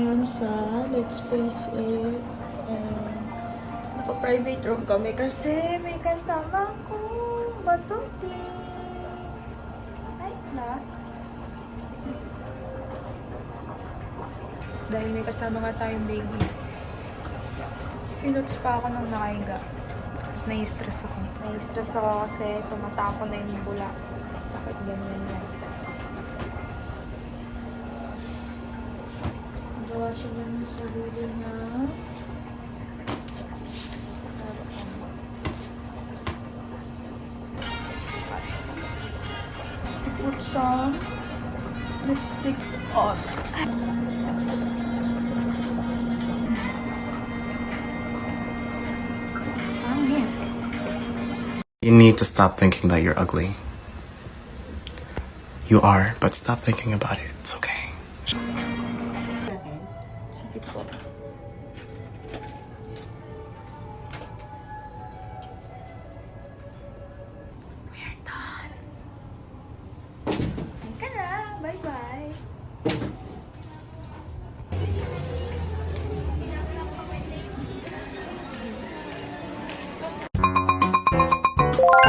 ngayon sa Let's Face It. And naka-private room kami kasi may kasama ko batuti. Hi, Clark. Dahil may kasama nga tayong baby. Pinuts pa ako nang nakahiga. Nai-stress ako. Nai-stress ako kasi tumatapon na yung bula. Bakit ganyan yan? Gawa siya ng sarili niya. To put some lipstick on. You need to stop thinking that you're ugly. You are, but stop thinking about it. It's okay. Sige po. We're done. Ayun ka na. Bye-bye.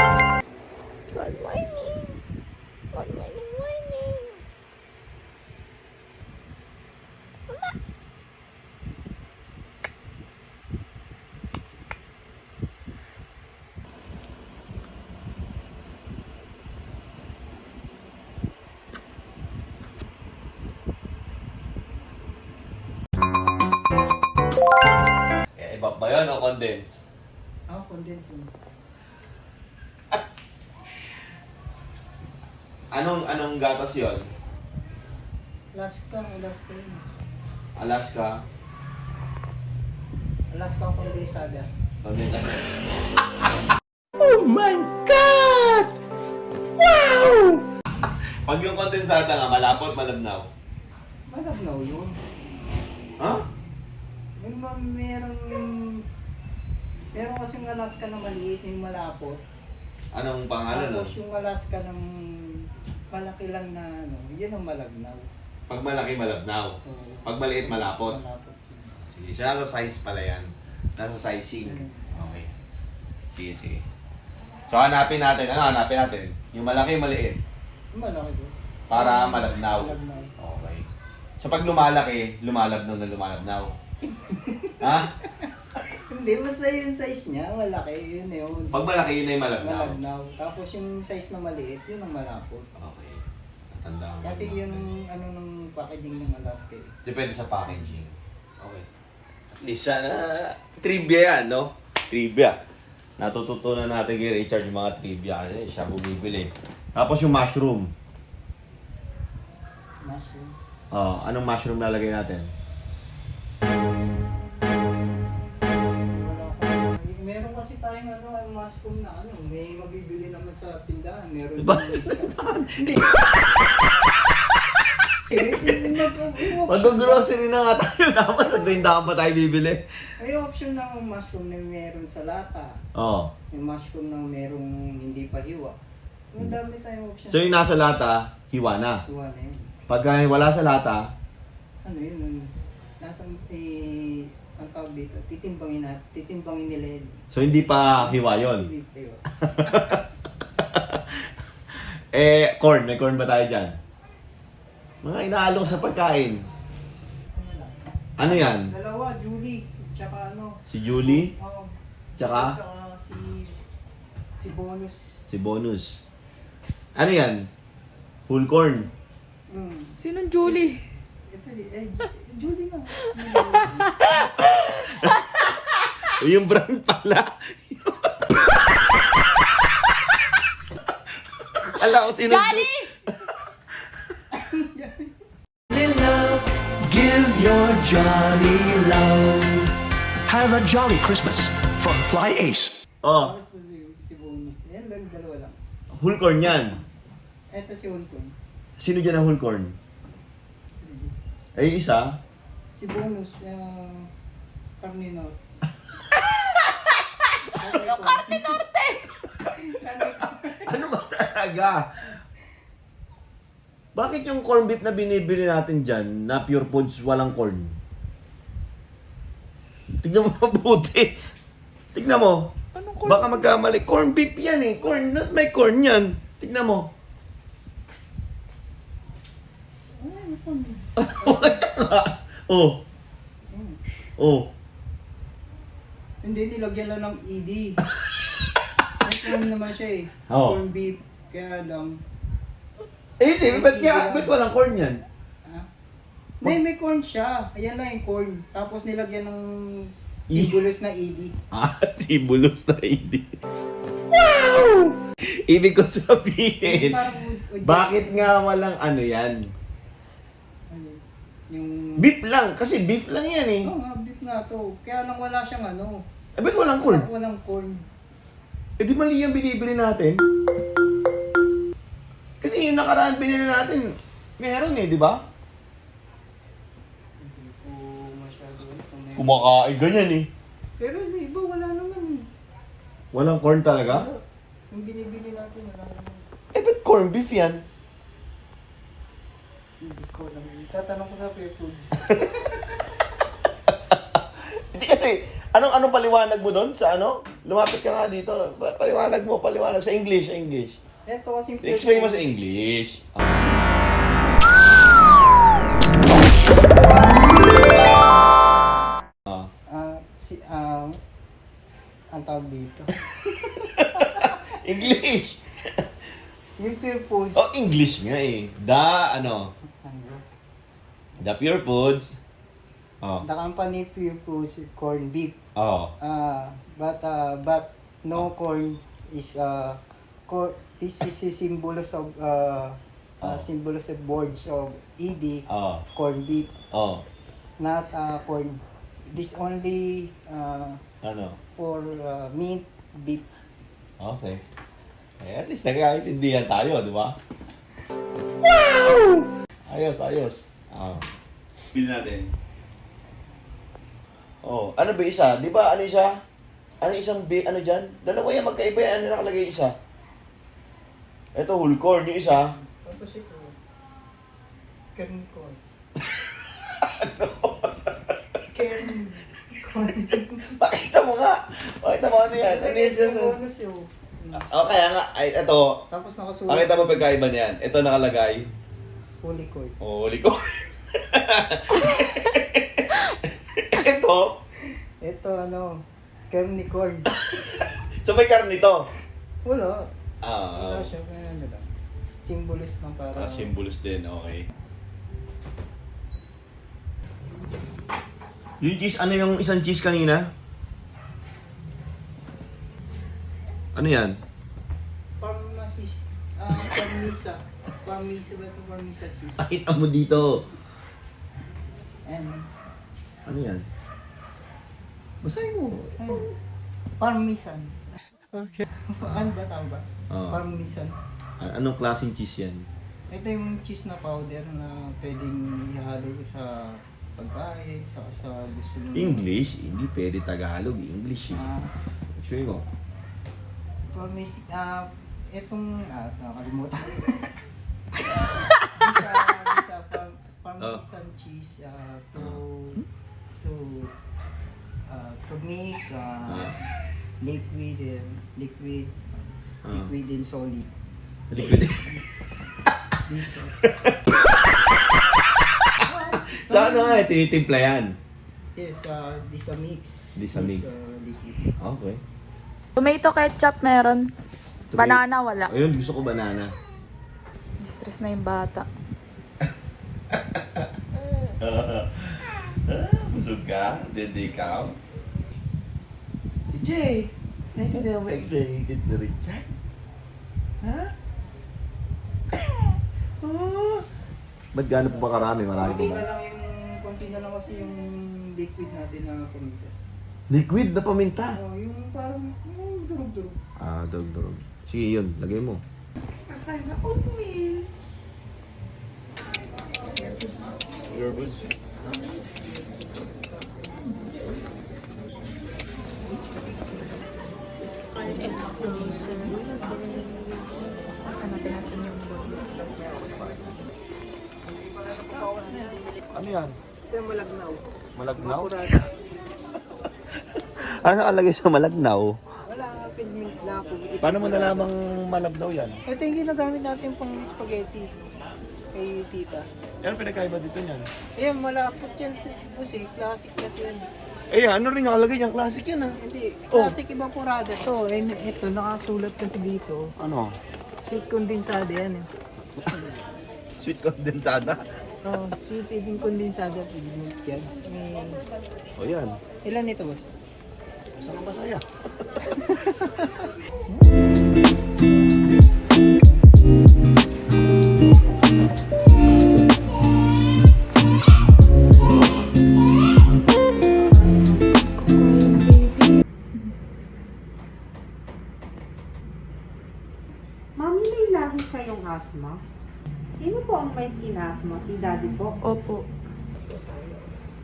Good morning. Good morning, morning. Iba ba yun o condense? Condense yun. Anong gatas yun? Alaska yun. Alaska? Alaska condensada. Condense. Oh my God! Wow! Pag yung kondensada nga, malapot, malabnaw. Malabnaw yun. Ha? Meron kasing Alaska na maliit, yung malapot. Anong pangalan nun? Tapos yung Alaska ng malaki lang na yun ang malabnaw. Pag malaki, malabnaw. Oo. Pag maliit, malapot. Malapot. Sige, siya nasa size pala yan. Nasa sizing. Okay. Sige. So hanapin natin. Ano hanapin natin? Yung malaki, maliit. Yung malaki doon. Para malabnaw. Malabnaw. Okay. So pag lumalaki, lumalabnaw na lumalabnaw. Ha? Hindi, basta yung size niya, malaki, yun yun. Pag malaki, yun ay malabnaw. Malabnaw. Tapos yung size na maliit, yun ang malapot. Okay. Natandaan ko. Kasi yung ng packaging ng Alaska eh. Depende sa packaging. Okay. At least sana trivia yan, no? Trivia. Natututunan natin kay Richard yung mga trivia kasi siya bumibili. Tapos yung mushroom. Mushroom. Anong mushroom lalagay natin? Meron kasi tayong mushroom na may mabibili naman sa tindahan. Meron Ba? din Mag-grocery na nga tayo. Tapos nagdahindahan pa tayo bibili. May option ng mushroom na meron sa lata. Oo. May mushroom na merong hindi pa hiwa. Ang dami tayong option. So yung nasa lata, hiwa na. Hiwa na yun. Pag wala sa lata, Ano yun? Nasa, ang tawag dito, titimbangin nila yun. so hindi pa hiwa yun. Hindi pa hiwa. Corn. May corn ba tayo dyan? Mga inaalok sa pagkain. Ano lang? Ano yan? Dalawa, Julie. Tsaka Si Julie? Oo. Tsaka? Tsaka si Bonus. Si Bonus. Ano yan? Full corn. Sinong Julie? Ito, Julie na. Yung brand pala. Alam ko sino. Jolly! Give your jolly love. Have a jolly Christmas from Fly Ace. Oh, Basta si Bonus. Yan lang, dalawa lang. whole corn yan. Ito si Hulton. Sino dyan ang whole corn? Ay, isa. Si Bonus, Carnino. Yung Carte Norte! Ano ba talaga? Bakit yung corn beef na binibili natin dyan, na pure foods, walang corn? Tignan mo mabuti. Tignan mo. Anong corn? Baka magkamali. Corn beef yan eh. Corn, not may corn yan. Tignan mo. Oh. Oh. Hindi, nilagyan lang ng ED. May corn naman siya eh. Oo. Corn beef. Kaya lang. Eh, hindi. Ba't walang corn yan? Ha? May corn siya. Ayan lang yung corn. Tapos nilagyan ng simbolos na ED. Ah, sibulos na hindi. Wow! Ibig ko sabihin, Parang bakit nga walang ano yan? ano, yung... Beef lang. Kasi beef lang yan eh. Oo nga, beef nga to. Kaya lang wala siyang ano. Eh, ba't walang corn? Walang corn. Eh, di mali yung binibili natin. Kasi yung nakaraan binili natin, meron eh, di ba? Hindi ko masyado. Kumakain ganyan eh. Pero yung iba wala naman. Walang corn talaga? Yung binibili natin wala naman. Eh, ba't corn beef yan? Hindi ko alam. Tatanong ko sa Fair Foods. Hindi kasi, anong paliwanag mo doon sa ano? Lumapit ka nga dito. Paliwanag sa English, sa English. Ito kasi Explain mo sa English. Ang tawag dito. English! Yung Fair Foods. Oh, English nga eh. The Pure Foods. Oh. The company Fair Foods corn beef. Oh. But no corn is this is a symbols of symbols of boards of ED Oh. corn beef, Oh. not corn. This only Ano? for meat beef. Okay. Eh, at least nagkakaintindihan tayo, di ba? Wow! Ayos. Pili natin. Oh, ano ba isa? Di ba ano isa? Ano isang ano dyan? Dalawa yan, magkaiba yan. Ano nakalagay isa? Ito, whole corn. Yung isa. Tapos ito, kern corn. Kern corn. Pakita mo nga. Pakita mo ano yan. Ano yan siya? Bonus yun. Oh, kaya nga. Ay, ito. Tapos nakasulat, Pakita mo pagkaiba niyan. Ito nakalagay. holy corn. Oh, huli ko. Ito. Ito kern corn. So may karne ito. Wala. Ah. Wala siya, kaya ano lang. Symbolist lang para... Symbols din, okay. Yung cheese, ano yung isang cheese kanina? Ano yan? Parmisa. Parmisa ba ito? Parmisa cheese. Pakita mo dito. And, Ano yan? Basahin mo. parmesan. Okay. Ano ba tawag ba? Oo. Parmesan. Anong klaseng cheese yan? Ito yung cheese na powder na pwedeng ihalo sa pagkain, sa gusto mo. English? Hindi pwede Tagalog. English eh. Sure mo. Parmesan. Nakakalimutan. Parmesan cheese to mix liquid and solid. Liquid. This Sa ano nga, tinitimpla yan? yes, this a mix. This a mix. Liquid. Okay. Tomato ketchup meron. Banana wala. Ayun, gusto ko banana. Stress na yung bata. Busog ka? Hindi ikaw? Si Jay, may ka na mag-rated na Richard? Ha? Ba't gano'n po ba karami? Marami po ba? Konti na lang kasi yung liquid natin na paminta. Liquid na paminta? Yung parang yung durog-durog. Ah, durog-durog. Sige yun, lagay mo. Akala na oatmeal. Exclusive. Hanapin natin yung box. Ano yan? Ito yung malagnaw. Malagnaw? Kurada. Ano nakalagay sa malagnaw? Wala nga pigment na ako. Paano mo nalamang malabnaw yan? Ito yung ginagamit natin pang spaghetti. Kay tita. Ano pinagkaiba dito niyan? Ayan, malapot yan si Busi. Classic kasi yan. Eh, ano rin nakalagay yan? Classic yan, ha? Hindi, Oh. classic Evaporada to. Eh, ito, nakasulat kasi dito. Ano? Sweet condensada yan eh. Sweet condensada? Oh, sweet even condensada pigment yan. May... O yan. Ilan ito, boss? Saan ba saya? Mami, may lahi kayong asthma? Sino po ang may skin asthma? Si daddy po? Opo.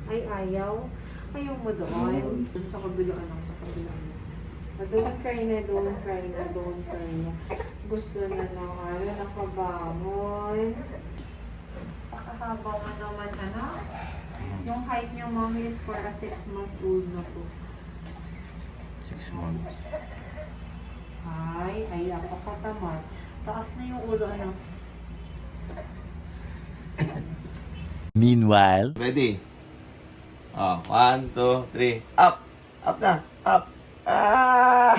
Ay, ayaw. Ayaw mo doon. Sa kabilaan lang, sa kabilaan. Doon kayo na, doon kayo na, doon kayo na. Gusto na ng ano, nakabangon. Pakahaba mo naman, anak. Yung height niyo, mami, is for a 6-month-old na po. 6 months. Ay, apakatamad. Taas na yung ulo, anak. Meanwhile. Ready? Oh, 1, 2, 3. Up! Up na! Up! Ah!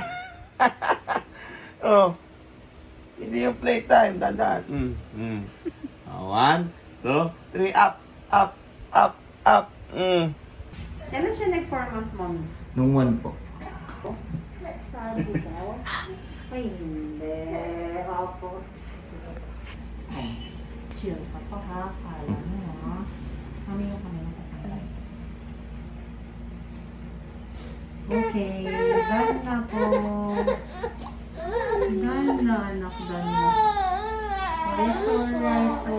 Oh. Hindi yung playtime. Dandan. Oh, 1, 2, 3. Up! Up! Up! Up! Kailan siya nag-4 months, mami? Nung one po. Sabi ko? Ay, hindi. Opo. Sige. Chill ka pa ha. Kala mo ha. Mami yung kami nakapalay. Okay. Done na po. Done na, anak. Done na. Alright po.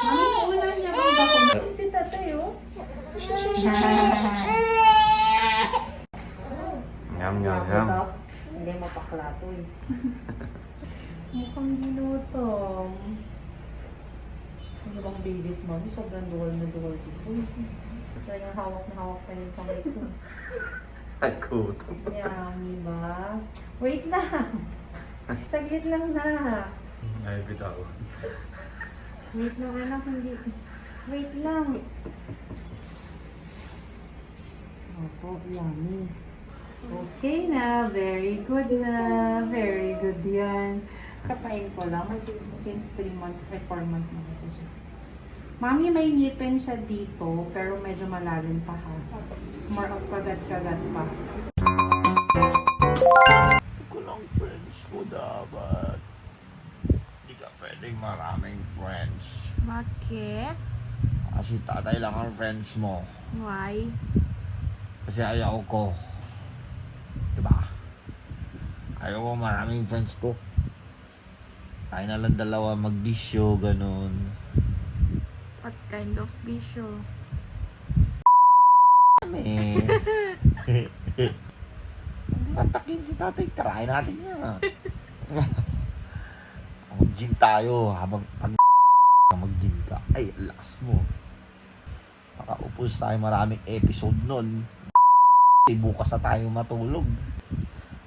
Mami, ulan niya ba ako? Si tatay, oh. Yum, yum, yum. Hindi mo paklato eh. Mukhang ginutom. Ano bang babies, mami? Sobrang duwal na duwal dito. Talagang hawak na hawak pa yung kamay ko. Nagkutom. Yummy ba? Wait lang! Saglit lang na. Ay, bitaw. Wait lang, anak. Hindi. Wait lang. Opo, yummy. Okay na, very good na, very good yan. Kapain ko lang, since 3 months, 4 months na kasi siya. Mami, may ngipin siya dito, pero medyo malalim pa ha. More of kagat-kagat pa. Ko lang friends ko dapat. Hindi ka pwedeng maraming friends. Bakit? Kasi tatay lang ang friends mo. Why? Kasi ayaw ko. Diba? Ayaw ko maraming friends ko. Tayo na lang dalawa magbisyo, ganun. What kind of bisyo? Kami. Atakin si tatay, try natin yan. Mag-gym tayo habang mag-gym ka. Ay, lakas mo. Makaupos tayo maraming episode nun. Bukas na tayo matulog.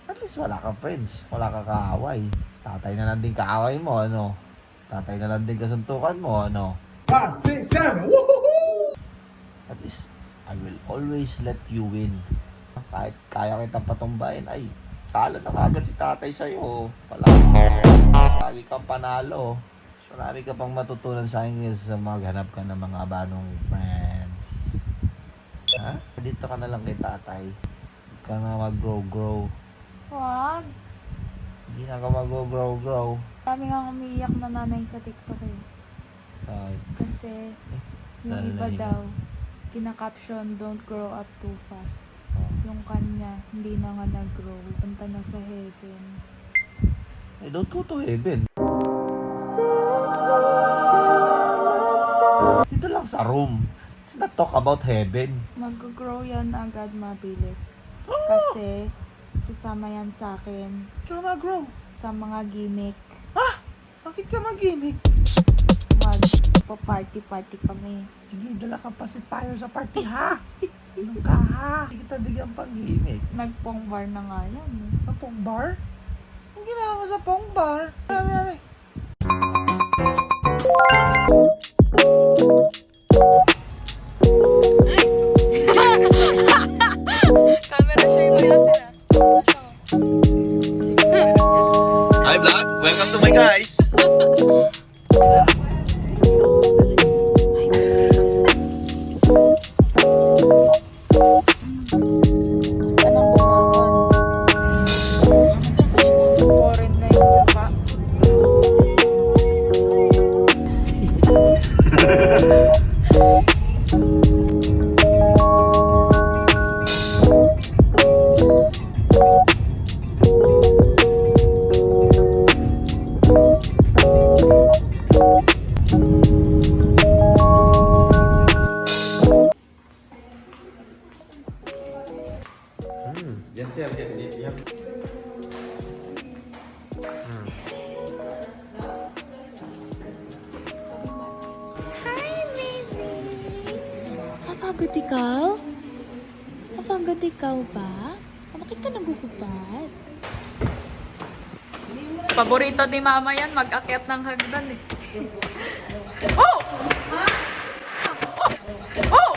At least wala kang friends. Wala kang kaaway. Tatay na lang din kaaway mo, ano? Tatay na lang din kasuntukan mo, ano? 5, 6, 7, woohoo! At least, I will always let you win. Kahit kaya kitang patumbayin, ay, talo na agad si tatay sa'yo. Lagi kang panalo. So, marami ka pang matutunan sa akin is maghanap ka ng mga banong friends. Ha? Dito ka na lang kay tatay. Huwag ka na mag-grow-grow. Wag. Hindi na ka mag-grow-grow. Kami nga umiiyak na nanay sa TikTok eh. Kasi yung dahil iba nahina. daw, kinakaption, don't grow up too fast. Oh. Yung kanya, hindi na nga nag-grow. Punta na sa heaven. Eh, don't go to heaven. Dito lang sa room. Let's not talk about heaven. Mag-grow yan agad mabilis. Kasi, sasama yan sa akin Bakit ka mag-grow? sa mga gimmick. Bakit ka mag-gimmick? Mag-party-party kami. Sige, dala ka pacifier sa party, ha? Ano ka, ha? Hindi kita bigyan pag-ibig. Nagpong bar na nga yan. Sa pong bar? Ang ginawa mo sa pong bar? Ano? Camera siya yung kuya sila. Hi, vlog! Welcome to my guys! Anong bumawan? Foreign na yung mukha. Yes, sir. Yeah. Napagod ikaw? Napagod ikaw ba? Bakit ka nagugupad? Paborito ni mama yan, mag-akyat ng hagdan eh. Oh! Oh!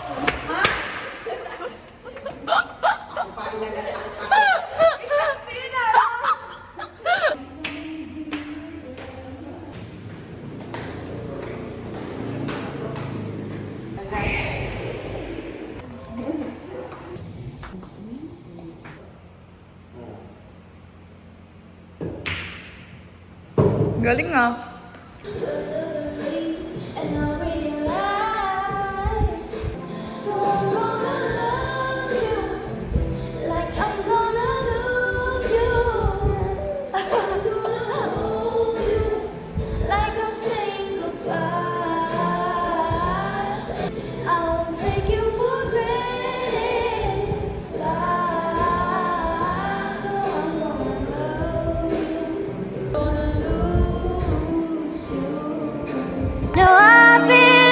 Galing nga. No, I believe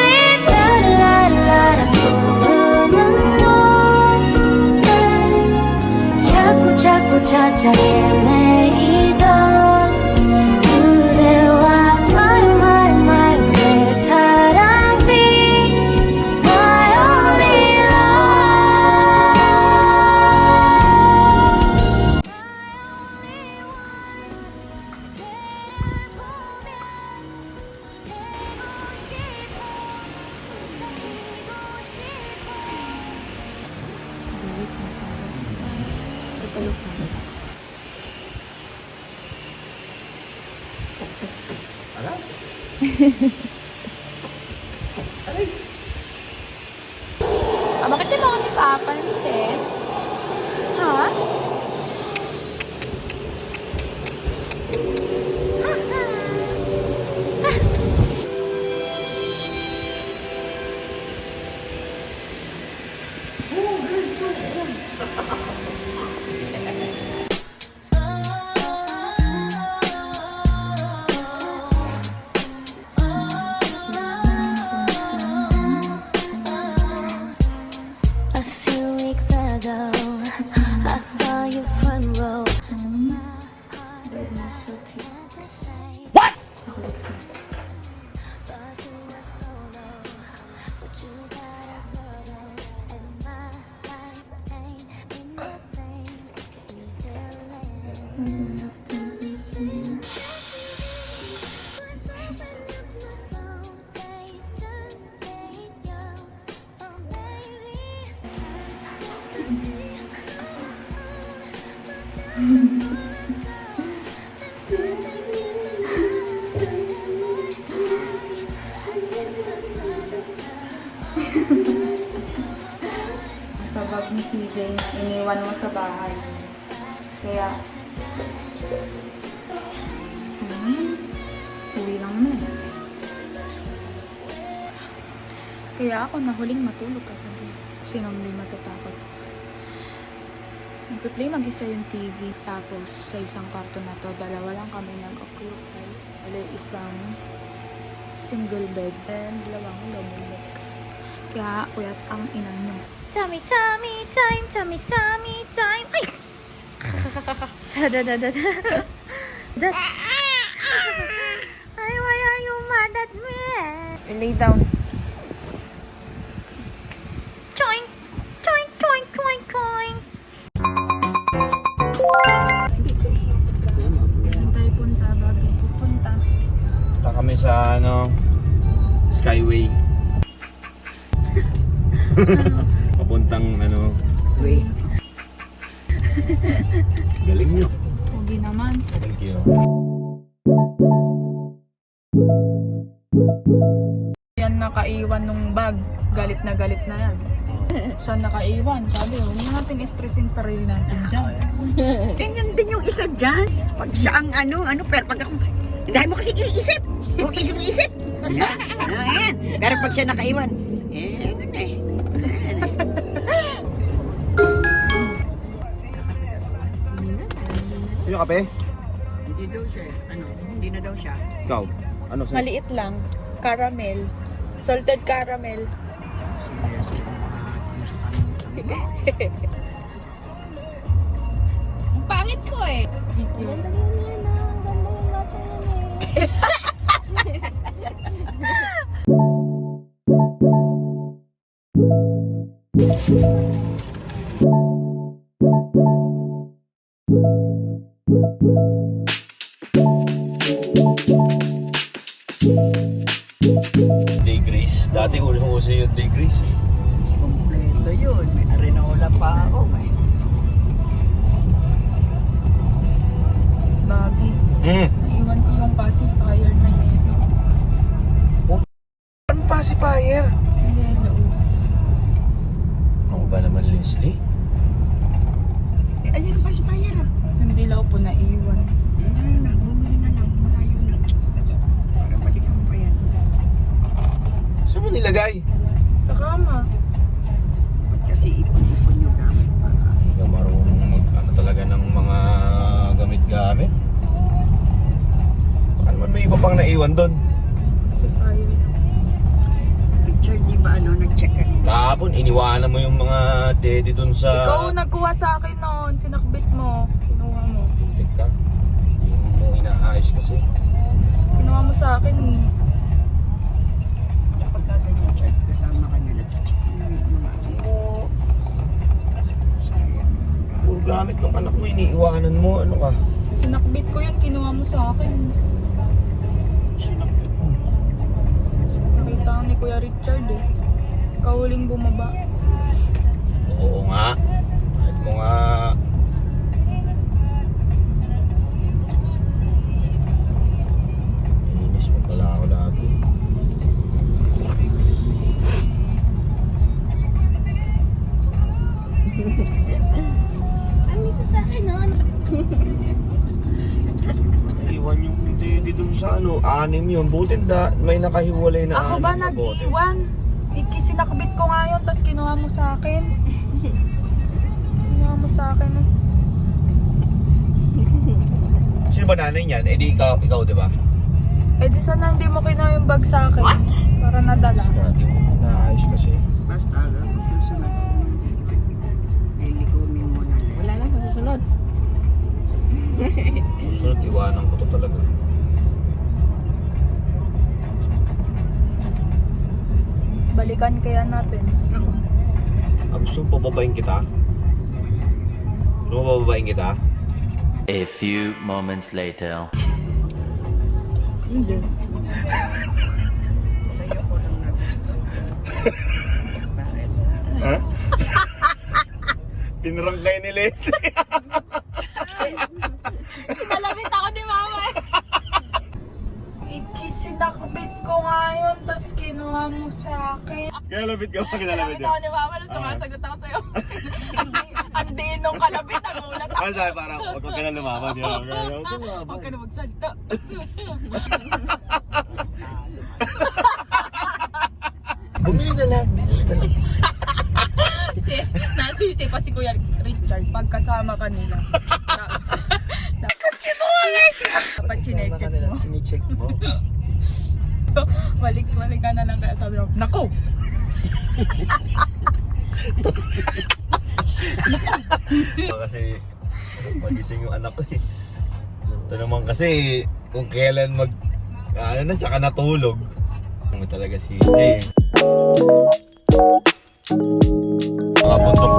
자꾸 찾아 헤매이던 그대와 my 내 사랑 be my only Ah, bakit di mo ako napapansin? Ha? A few weeks ago, I saw you front row. What? Sa bag ni CJ na iniwan mo sa bahay. Kaya, uwi lang na eh. Kaya ako nahuling matulog kagabi. Sinong hindi matatakot? Nagpe-play mag-isa yung TV. Tapos sa isang kwarto na to, dalawa lang kami nag-occupy. Wala isang single bed and dalawang lumulok. Kaya kuyat ang ina nyo. Tummy, tummy time, tummy, tummy time. Ay! Da. Ay, why are you mad at me? Lay down. Choink! Choink, choink, choink, choink. Saan tayo punta bago pupunta? Punta kami sa Skyway. Papuntang way. Galing nyo. Hindi naman. Thank you. Yan nakaiwan nung bag. Galit na yan. Saan nakaiwan? Sabi, huwag na natin stressin sarili natin dyan. Ganyan din yung isa dyan. Pag siya ang pero pag ako, dahil mo kasi iniisip. Huwag isip-isip. Ayan. Pero pag siya nakaiwan, ano na eh. Yung kape? Hindi daw siya. Hindi na daw siya. Ikaw? Ano sa'yo? Maliit lang. Caramel. Salted caramel. Ang pangit ko eh. Day Grace. Dati uso yung Day Grace. Kompleto yun. May arenola pa ako. Bobby, naiwan ko yung pacifier na yellow. Ano pacifier? Yellow. Ano ba naman, Leslie? Ayun ang pasipaya. Hindi lang po naiwan. Ayun na. Bumili na lang. Malayo na. Para balikan mo pa yan. Saan mo nilagay? Sa kama. Kasi ipon-ipon yung gamit para. Hindi ka marunong talaga ng mga gamit-gamit. Baka naman may iba pang naiwan doon. Pacifier. Picture, di ba nag-check ka rin? Kahapon, iniwanan mo yung mga daddy doon sa... Ikaw nagkuha sa akin noon. Sinakbit mo. Kinuha mo. Teka, hindi mo inaayos kasi. Kinuha mo sa akin. Kapag ganyan, check kasama ka nila. Puro gamit ng anak mo, iniiwanan mo. Ano ka? Sinakbit ko yun. Kinuha mo sa akin. Nakita ko ni Kuya Richard eh. Ikaw huling bumaba. Oo nga. Kahit mo nga... Inis mo pala ako lagi. Andito sa akin, no? Iwan yung daddy dun sa 6 yun. Buti may nakahiwalay na Ako ba 6 na bote. nag-iwan? Sinakbit ko nga yun, tapos kinuha mo sa akin. Kinuha mo sa akin eh. Sino ba nanay niyan? Eh di ikaw di ba? Eh di sana hindi mo kinuha yung bag sa akin. What? Para nadala. Hindi mo naayos kasi. Basta kung susunod, lilikumin mo na lang. Wala lang sa susunod. Susunod, iwanan ko to talaga. Balikan kaya natin. Gusto mo pababayin kita? Gusto mo pababayin kita? A few moments later. Hindi. Sa'yo ko lang nagusto. Bakit? Ha? Pinarangkay ni Leslie. Kinalabit ako ni Mama. Sinakbit ko nga yun, tapos kinuha mo sa akin. Kinalabit ka ba? Kinalabit Kinalabit ako ni Mama na sumasagot ako sa'yo. Ang diin nung kalabit, ang ulat ako. Ano sabi parang, huwag ka na lumaban. Huwag ka na magsalita. Bumili na lang. Nasisi pa si Kuya Richard pagkasama kanila. Dapat chinecheck mo. Sinicheck mo. Balik ka na lang kaya sabi ko, nako! Kasi magising yung anak ko eh. Ito naman kasi kung kailan tsaka natulog. Ano talaga si Jay. Mga puntong